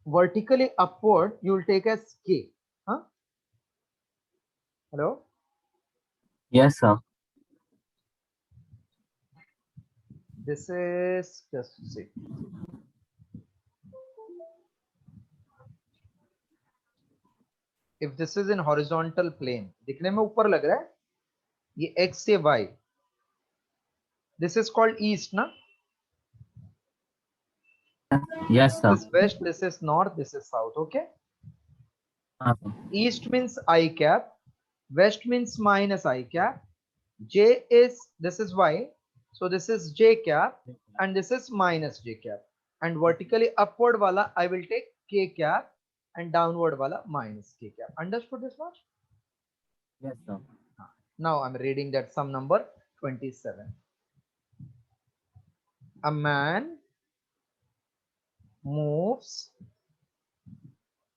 vertically upward you will take as k. Huh? Hello? Yes, sir. This is, just see, if this is in horizontal plane, दिखने में ऊपर लग रहा है, ये x से y, this is called east ना? Yes, sir. This is west, this is north, this is south. Okay, Sir. east means I cap, west means minus I cap, j is, this is y, so this is j cap, and this is minus j cap, and vertically upward wala I will take k cap, and downward wala minus k cap. Understood this much? Yes, sir. Now I'm reading that sum number 27. A man moves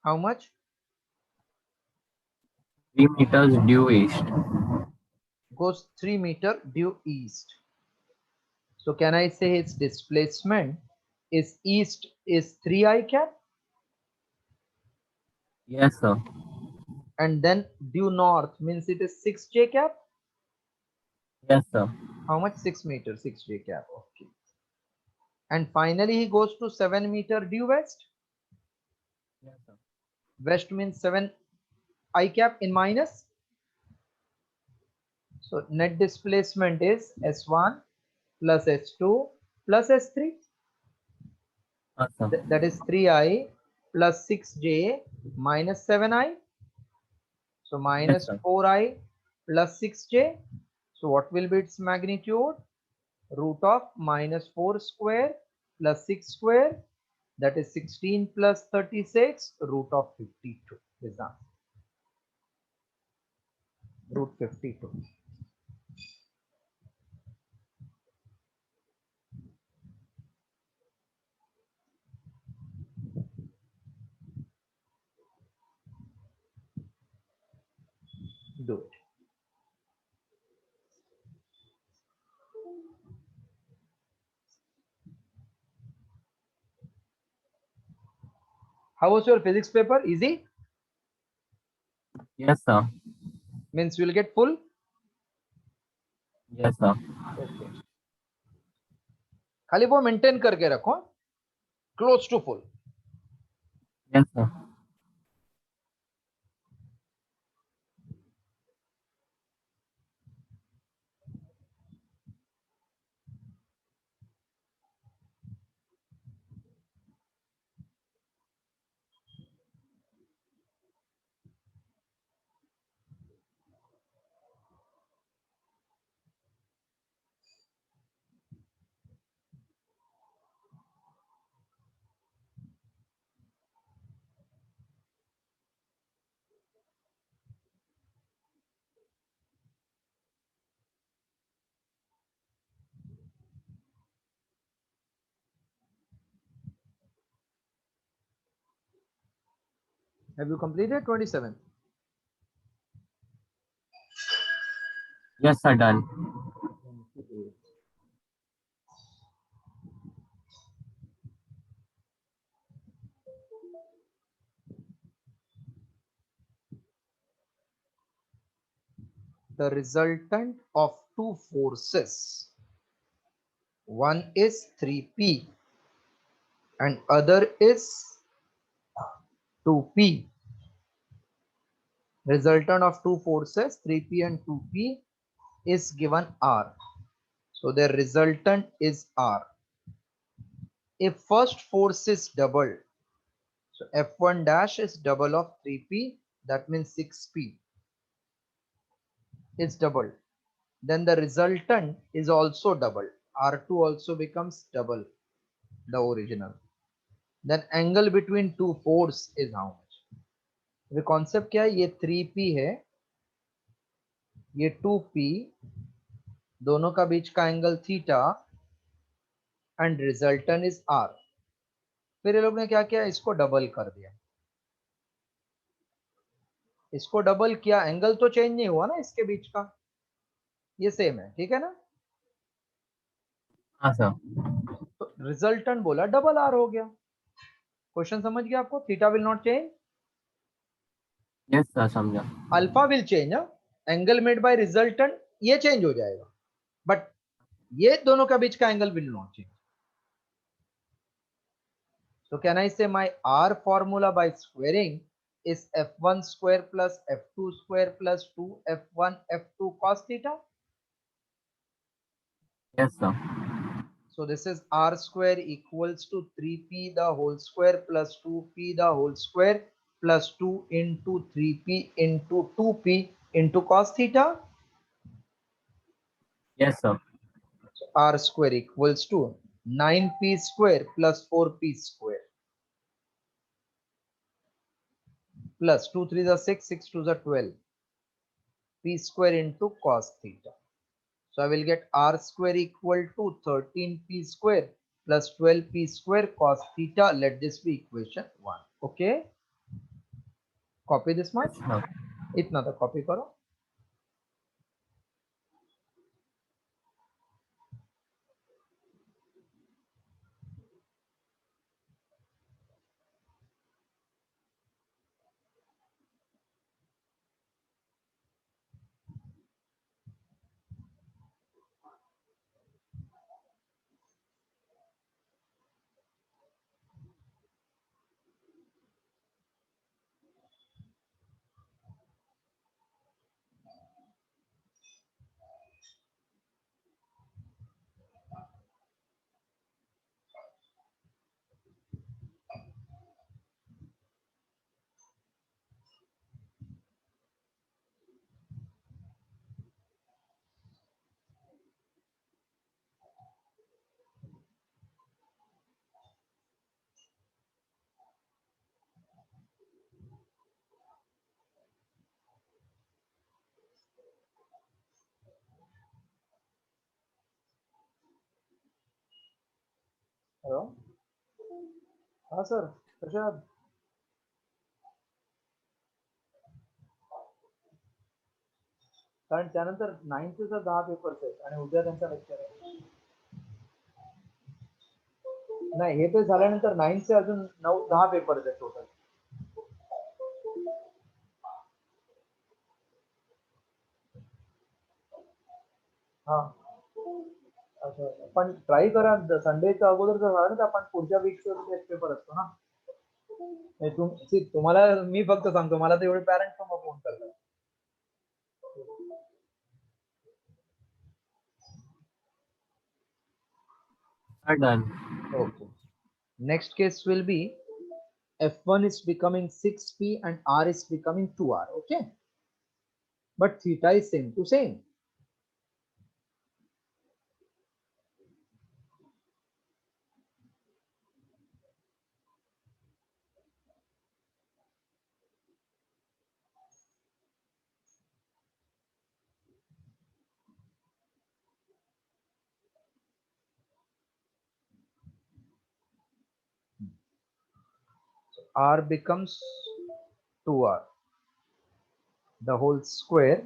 how much? 3 meters due east. Goes 3 meter due east. So can I say its displacement is east is 3 I cap, Yes, sir. and then due north means it is 6 j cap. Yes, sir. How much? 6 meter, 6 j cap. Okay. And finally he goes to 7 meter due west. Yes, sir. West means 7 I cap in minus. So net displacement is S1 plus S2 plus S3. Sir. That is 3I plus 6j minus 7I. So Yes, minus sir. 4I plus 6j. So what will be its magnitude? Root of minus 4 square plus 6 square, that is 16 plus 36, root of 52 is the answer. Root 52. Do it. How was your physics paper? Easy? Yes, sir. Means you will get full? Yes, sir. Okay. खाली वो maintain करके रखो, close to full. Yes, sir. Have you completed 27? Yes, sir. Done. The resultant of two forces, one is 3p and other is 2p. Resultant of two forces 3p and 2p is given r. So their resultant is r. If first force is doubled, so F1 dash is double of 3p, that means 6p is doubled. Then the resultant is also doubled. R2 also becomes double the original. Then angle between two force is how much? The concept क्या है? ये 3p है, ये 2p, दोनों का बीच का angle theta, and resultant is r. फिर ये लोग ने क्या किया? इसको डबल कर दिया. इसको डबल किया, एंगल तो चेंज नहीं हुआ ना इसके बीच का, ये सेम है. ठीक है ना? हाँ, सर. तो रिजल्टेंट बोला डबल r हो गया. क्वेश्चन समझ गया आपको? Theta will not change, yes sir, समझा। Alpha will change, angle made by resultant ये चेंज हो जाएगा, बट ये दोनों के बीच का angle will not change. So can I say my R formula by squaring is f1 square plus f2 square plus 2 f1 f2 cos theta? Yes sir. So this is R square equals to 3p the whole square plus 2p the whole square plus 2 into 3p into 2p into cos theta. Yes sir. So R square equals to 9p square plus 4p square plus 2 3 is 6, 6 2 is 12, p square into cos theta. So I will get R square equal to 13p square plus 12p square cos theta. Let this be equation 1. Okay. Copy this much. Yes sir. इतना तो copy करो. Hello. हा sir, कसे आहात? कारण त्यानंतर 9चे जर 10 papers आहेत आणि उद्या त्यांचा लेक्चर आहे. नाही, हे तर झाल्यानंतर 9चे अजून 9 10 पेपर्स आहेत टोटल. हा. अच्छा अच्छा. पण ट्राय करा, संडेच्या अगोदर जर झालं ना तर आपण पुढच्या वीकचा टेस्ट पेपर असतो ना. तुम्हाला मी फक्त सांगतो, मला तर एवढे पॅरेंट्स मग फोन करतात. Sir done. Okay. Next case will be f1 is becoming 6p and r is becoming 2r. Okay. But theta is same to same. R becomes 2r. The whole square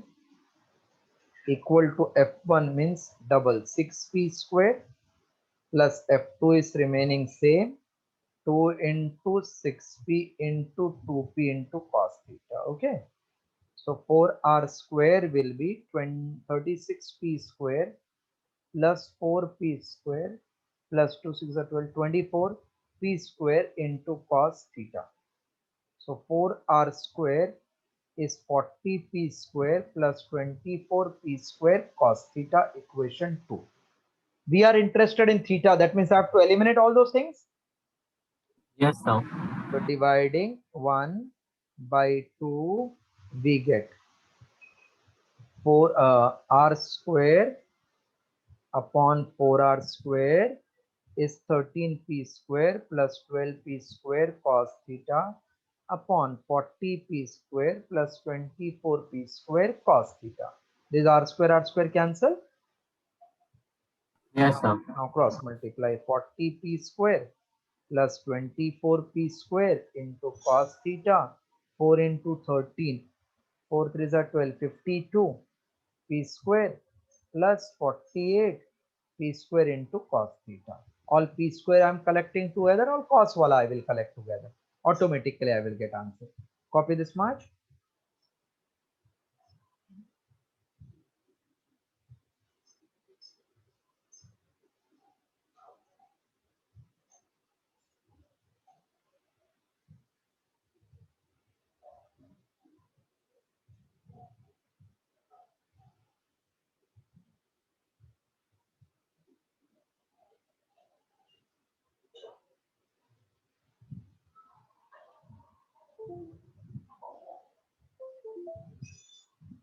equal to f1 means double 6p square plus f2 is remaining same, 2 into 6p into 2p into cos theta. Okay. So 4r square will be 36p square plus 4p square plus 2 6 are 12, 24p square into cos theta. So 4r square is 40p square plus 24p square cos theta, equation 2. We are interested in theta, that means I have to eliminate all those things. Yes sir. So dividing 1 by 2, we get 4 r square upon 4r square is 13p square plus 12p square cos theta upon 40p square plus 24p square cos theta. This r square cancel. Yes sir. Now cross multiply 40p square plus 24p square into cos theta, 4 into 13, 4 3 are 12, 52 p square plus 48 p square into cos theta. all p square I'm collecting together, all cos wala I will collect together. Automatically I will get answer. Copy this much.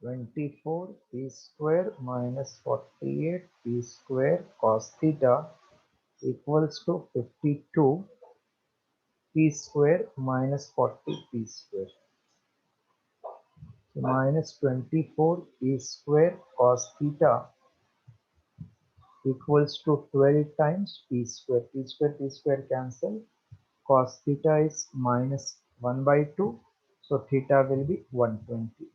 Twenty-four p square minus 48 p square cos theta equals to 52 p square minus 40 p square. So minus 24 p square cos theta equals to 12 times p square. P square cancel. Cos theta is minus 1 by 2. So theta will be 120.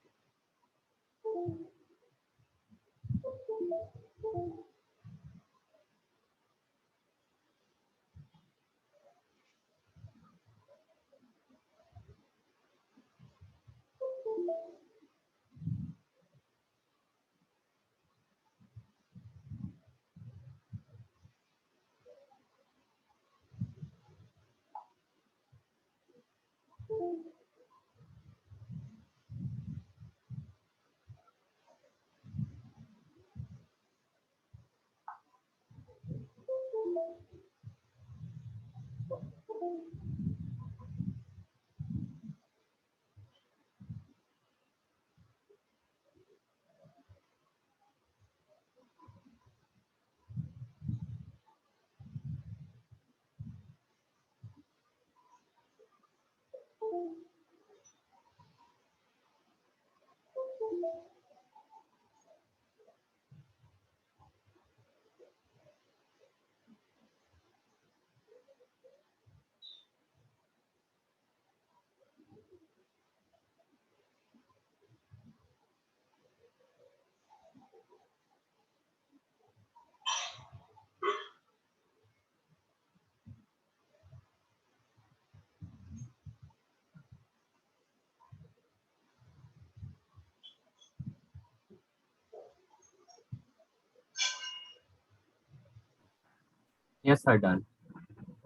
Yes, sir, done.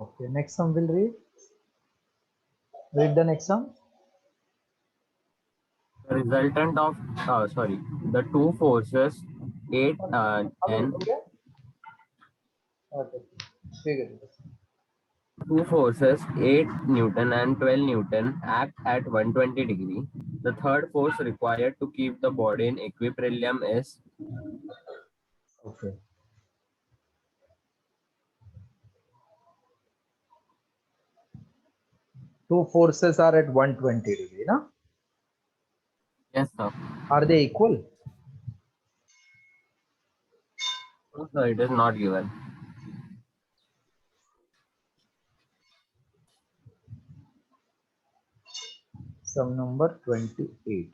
Okay, next sum will read. Read the next sum. The resultant of, sorry, the two forces 8 Again, and again. Okay. Figure it. two forces 8 Newton and 12 Newton act at 120 degree. The third force required to keep the body in equilibrium is Okay. Two forces are at 120 degree, na? yes, sir. Are they equal? No, sir, it is not given. Sum number 28.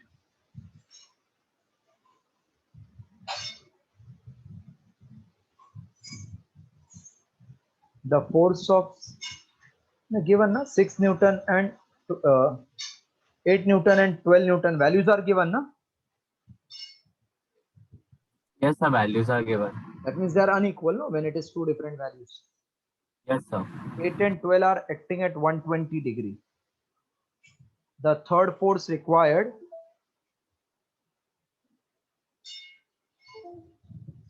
The force of given na 6 Newton and 8 Newton and 12 Newton values are given na. Yes, the values are given. That means they are unequal no when it is two different values. Yes, sir. 8 and 12 are acting at 120 degree. The third force required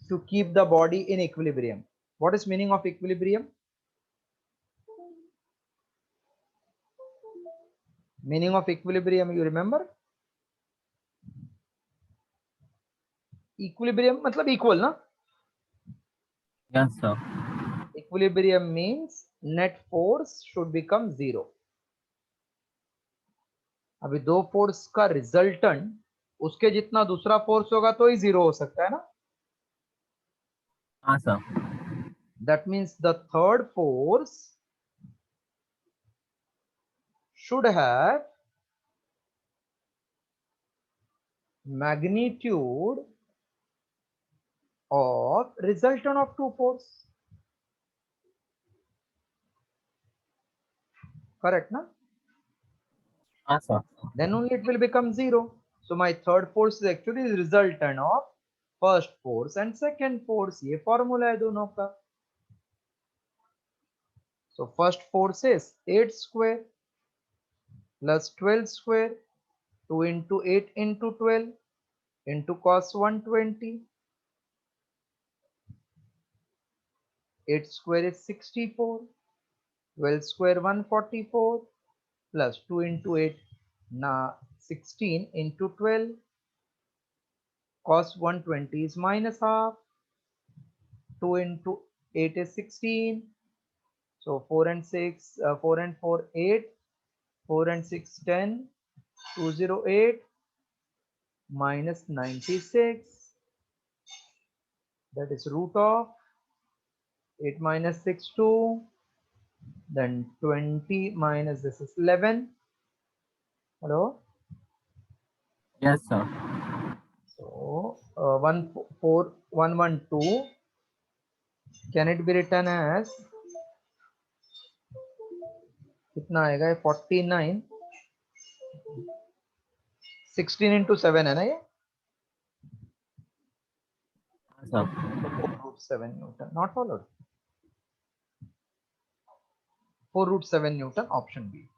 to keep the body in equilibrium. What is meaning of equilibrium? Meaning of equilibrium, you remember? Equilibrium matlab equal na? Yes, sir. Equilibrium means net force should become zero. अभी दो force का resultant उसके जितना दूसरा force होगा तो ही zero हो सकता है ना. हाँ, sir. That means the third force should have magnitude of resultant of two force. Correct, na? हाँ sir. Then only it will become 0. So my third force is actually the resultant of first force and second force. ये formula है दोनों का. So first force is 8 square plus 12 square, 2 into 8 into 12 into cos 120. 8 square is 64, 12 square 144 plus 2 into 8 na 16 into 12, cos 120 is minus half, 2 into 8 is 16, so 4 and 6, 4 and 4 8, 4 and 6 10, 208 minus 96, that is root of 8 minus 6 2, then 20 minus this is 11. Hello. Yes sir. So 14112, can it be written as कितना आएगा ये 49, 16 into 7 है ना ये? हाँ sir. 4 root 7 Newton, not followed. 4 root 7 Newton, option B.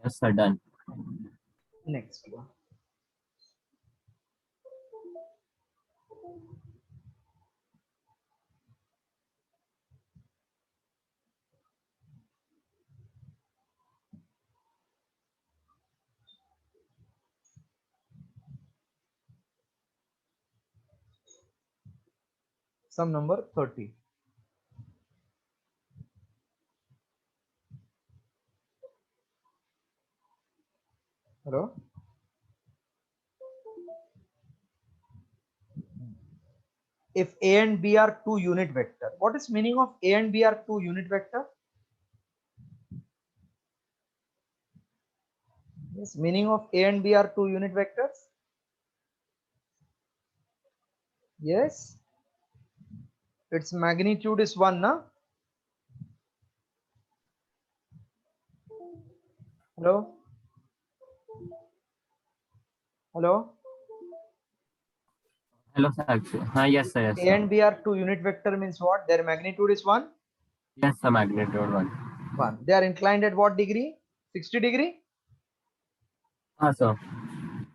Yes sir, done. Next one. Sum number 30. Hello. If A and B are two unit vector, what is meaning of A and B are two unit vector? Yes, meaning of A and B are two unit vectors. Yes, its magnitude is 1, na? Hello. Hello. Hello sir. Actually. हाँ yes sir, yes A sir. and B are two unit vector means what? Their magnitude is 1. Yes sir, magnitude 1. 1. They are inclined at what degree? 60 degree. हाँ sir.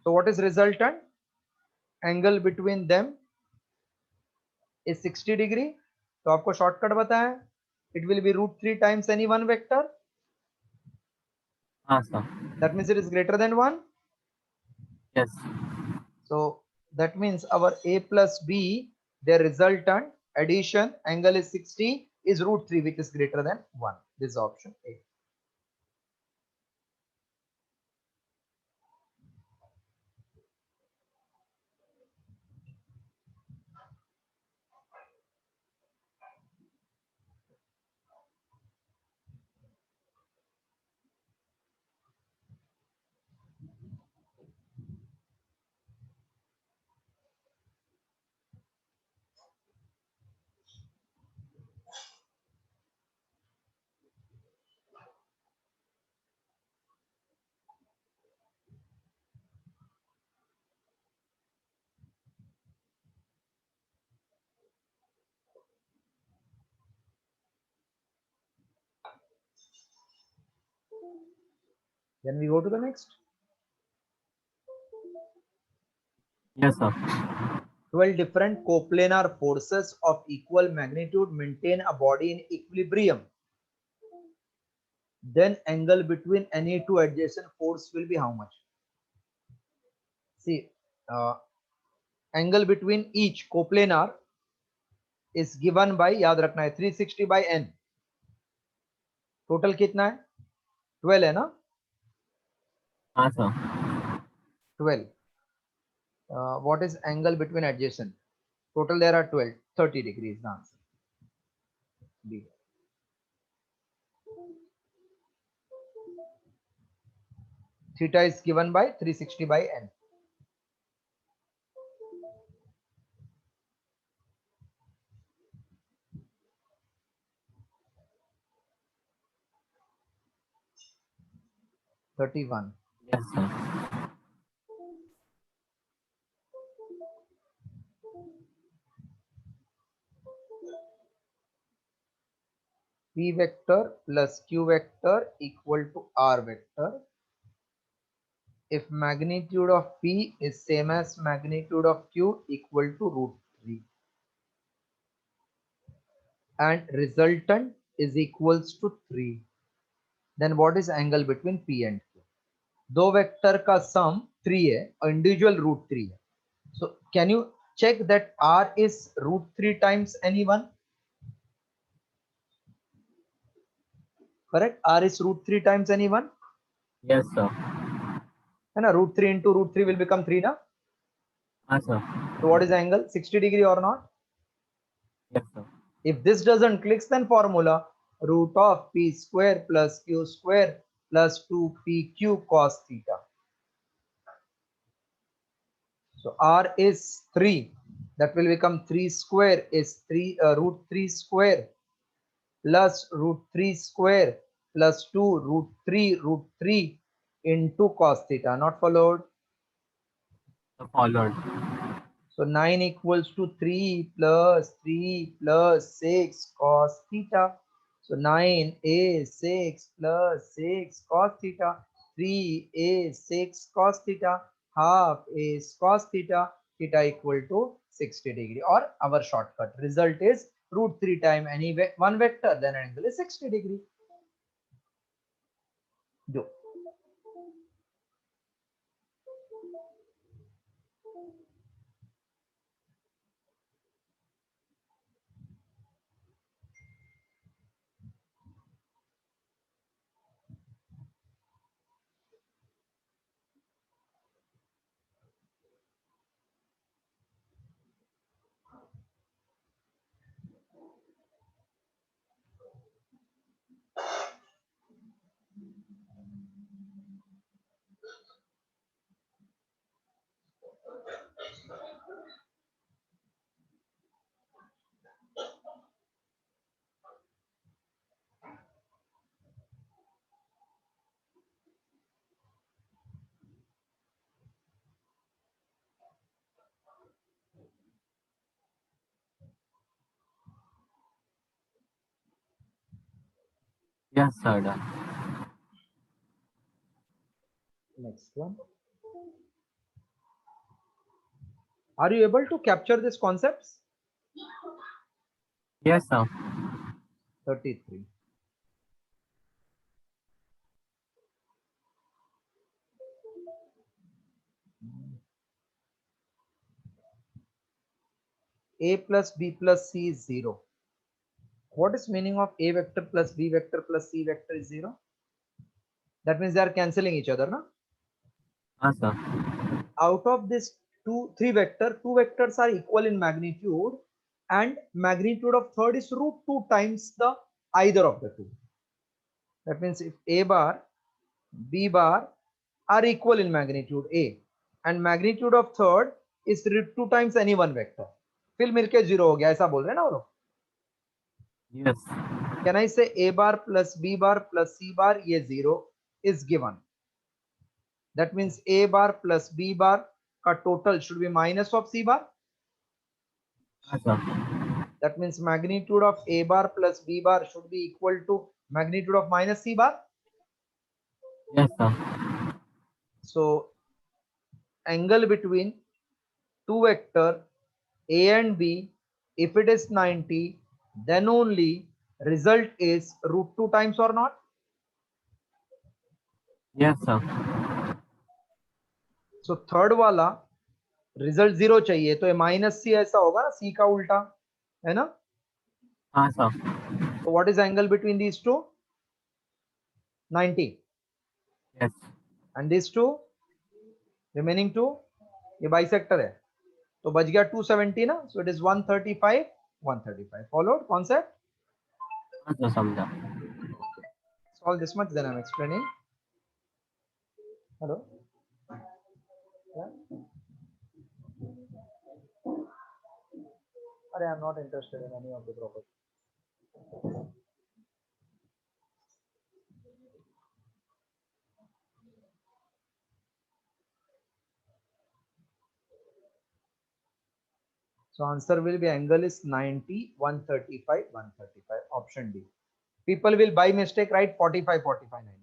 So what is resultant? Angle between them is 60 degree. तो आपको shortcut बताया. It will be root 3 times any one vector. हाँ sir. That means it is greater than 1. Yes. So that means our A plus B, their resultant addition angle is 60 is root 3, which is greater than 1. This is option A. Then we go to the next. Yes, sir. 12 different coplanar forces of equal magnitude maintain a body in equilibrium. Then angle between any two adjacent force will be how much? See, angle between each coplanar is given by, याद रखना है, 360 by n. Total कितना है? 12 है ना? हाँ sir. 12. What is angle between adjacent? Total there are 12. 30 degrees the answer. B. Theta is given by 360 by n. (31). Yes, sir. P vector plus Q vector equal to R vector if magnitude of P is same as magnitude of Q equal to √3 and resultant is equals to 3, then what is angle between P and Q? दो vector का सम 3 है और individual √3 है. So can you check that R is √3 times any one? Correct? R is √3 times any one. Yes, sir. है ना? √3 into √3 will become 3 ना? हाँ sir. So what is the angle? 60 degree or not? Yes, sir. If this doesn't click, then formula root of P square plus Q square plus 2PQ cos theta. So R is 3. That will become 3 square is 3 √3 square plus √3 square plus 2 √3 into cos theta. Not followed. Followed. So 9 equals to 3 plus 3 plus 6 cos theta. So 9 is 6 plus 6 cos theta. 3 is 6 cos theta. Half is cos theta. Theta equal to 60 degree, or our shortcut result is √3 times any one vector, then angle is 60 degree. Do. Yes, sir. Done. Next one. Are you able to capture these concepts? Yes, sir. 33. A plus B plus C is 0. What is meaning of A vector plus B vector plus C vector is 0? That means they are cancelling each other, na? हाँ sir. Out of this two vectors are equal in magnitude, and magnitude of third is √2 times the either of the two. That means if A bar, B bar are equal in magnitude A, and magnitude of third is √2 times any one vector, फिर मिलके 0 हो गया, ऐसा बोल रहे हैं ना वो लोग? Yes. Can I say A bar plus B bar plus C bar? ये 0 is given. That means A bar plus B bar का total should be minus of C bar. हाँ sir. That means magnitude of A bar plus B bar should be equal to magnitude of minus C bar. Yes, sir. So angle between two vector A and B, if it is 90, then only result is root 2 times or not. Yes, sir. So third वाला result 0 चाहिए तो ये minus सी ऐसा होगा ना, सी का उल्टा है ना. हाँ sir. So what is angle between these two? 90. Yes. And these two remaining two, ये बाइसेक्टर है तो बच गया 270 ना. So it is 135, 135. Followed concept? हाँ sir, समझा. Solve this much, then I'm explaining. Hello. Yeah. I'm not interested in any of the property. So answer will be angle is 90, 135, 135. Option D. People will by mistake write 45, 45, 90.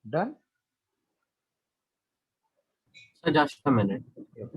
Done? So just a minute. Yep.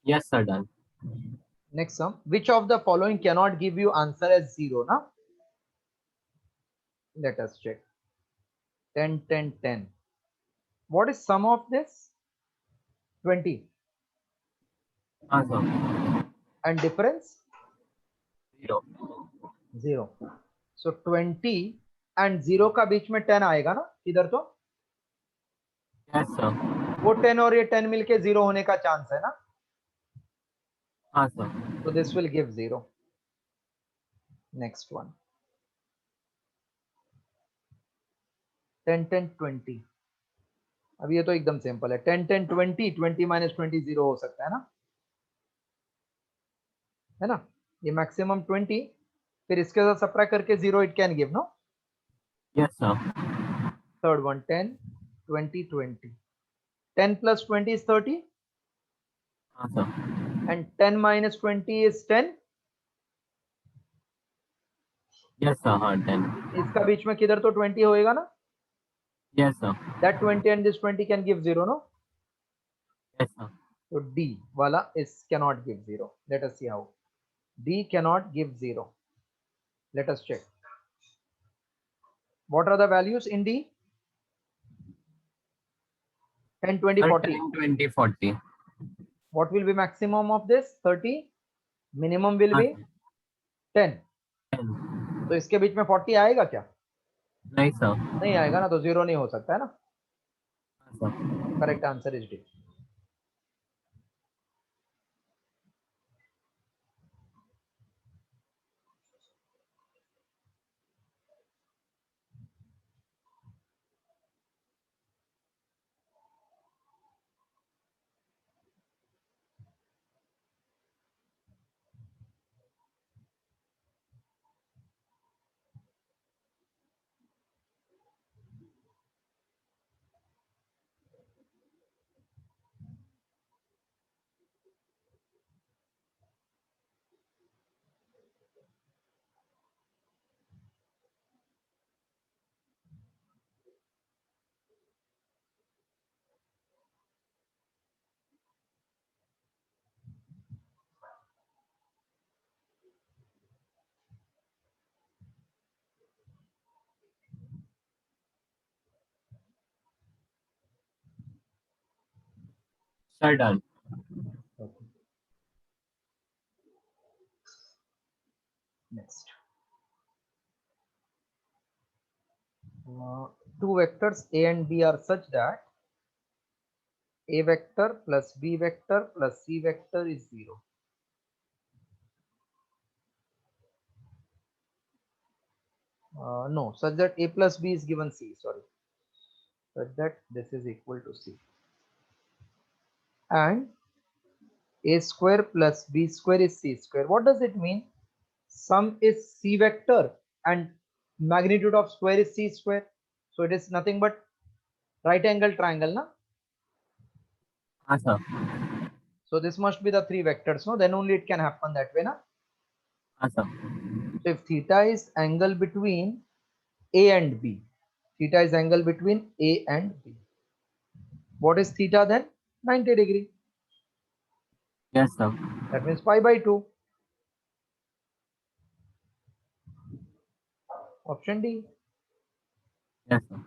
Yes sir, done. Next sum. Which of the following cannot give you answer as 0? Now, let us check. 10, 10, 10. What is sum of this? 20. हाँ sir. And difference? 0. 0. So 20 and 0 का बीच में 10 आएगा ना इधर तो. Yes sir. वो 10 और ये 10 मिलके 0 होने का चांस है ना. हाँ sir. So this will give 0. Next one. 10, 10, 20. अब ये तो एकदम सिंपल है. 10, 10, 20, 20 minus 20 0 हो सकता है ना. ये मैक्सिमम 20, फिर इसके साथ सब्ट्रैक्ट करके 0 it can give no. Yes sir. Third one, 10, 20, 20. 10 plus 20 is 30 हाँ sir. and 10 minus 20 is 10. Yes sir, हाँ 10. इसका बीच में किधर तो 20 होएगा ना. Yes sir. That 20 and this 20 can give 0 no. Yes sir. So D wala is cannot give 0. Let us see how. D cannot give 0. Let us check. What are the values in D? 10, 20, 40. 10, 20, 40. What will be maximum of this? 30. Minimum will हाँ be 10. 10. तो इसके बीच में 40 आएगा क्या? नहीं sir. नहीं आएगा ना, तो 0 नहीं हो सकता है ना. हाँ sir. Correct answer is D. Sir, done. Okay. Next. Two vectors A and B are such that A vector plus B vector plus C vector is 0. No, such that A plus B is given C, sorry. Such that this is equal to C. And A square plus B square is C square. What does it mean? Sum is C vector and magnitude of square is C square. So it is nothing but right angle triangle, na? Yes, sir. So this must be the three vectors, no? Then only it can happen that way, na? Yes, sir. So if theta is angle between A and B, theta is angle between A and B. What is theta then? 90 degree. Yes, sir. That means pi by 2. Option D. Yes, sir.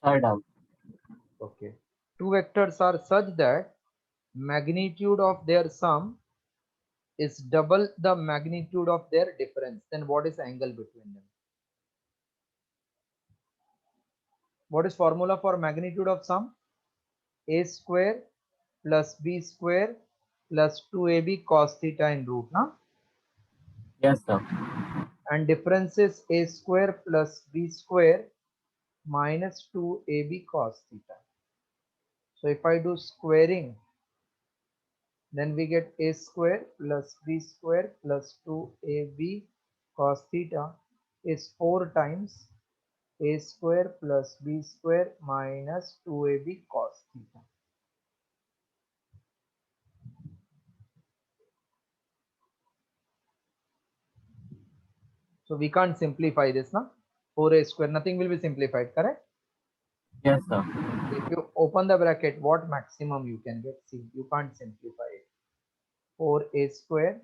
Sir, done. Okay. Two vectors are such that magnitude of their sum is double the magnitude of their difference. Then what is angle between them? What is formula for magnitude of sum? A square plus B square plus 2AB cos theta in root, na? Yes, sir. And difference is A square plus B square minus 2AB cos theta. So if I do squaring, then we get A square plus B square plus 2AB cos theta is 4 times A square plus B square minus 2AB cos theta. So we can't simplify this, na? 4A square, nothing will be simplified, correct? Yes, sir. If you open the bracket, what maximum you can get? See, you can't simplify it. 4A square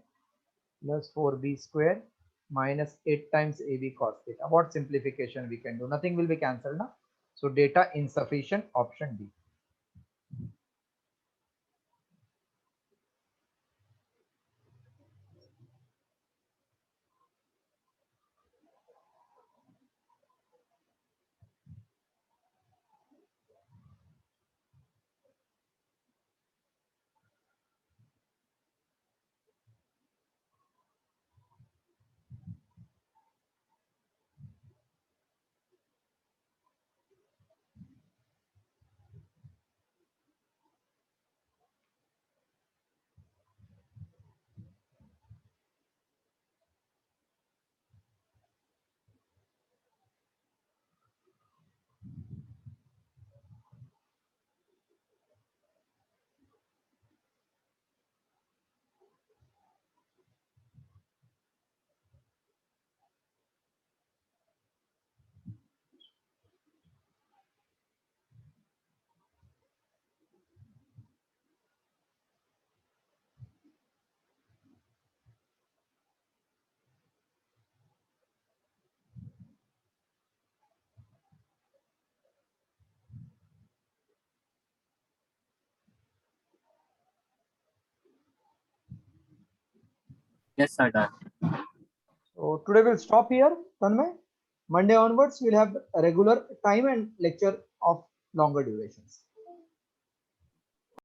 plus 4B square minus 8 times AB cos theta. What simplification we can do? Nothing will be cancelled, na? So data insufficient, option D. Yes, sir, done. So today we'll stop here, Tanmay. Monday onwards, we'll have a regular time and lecture of longer durations.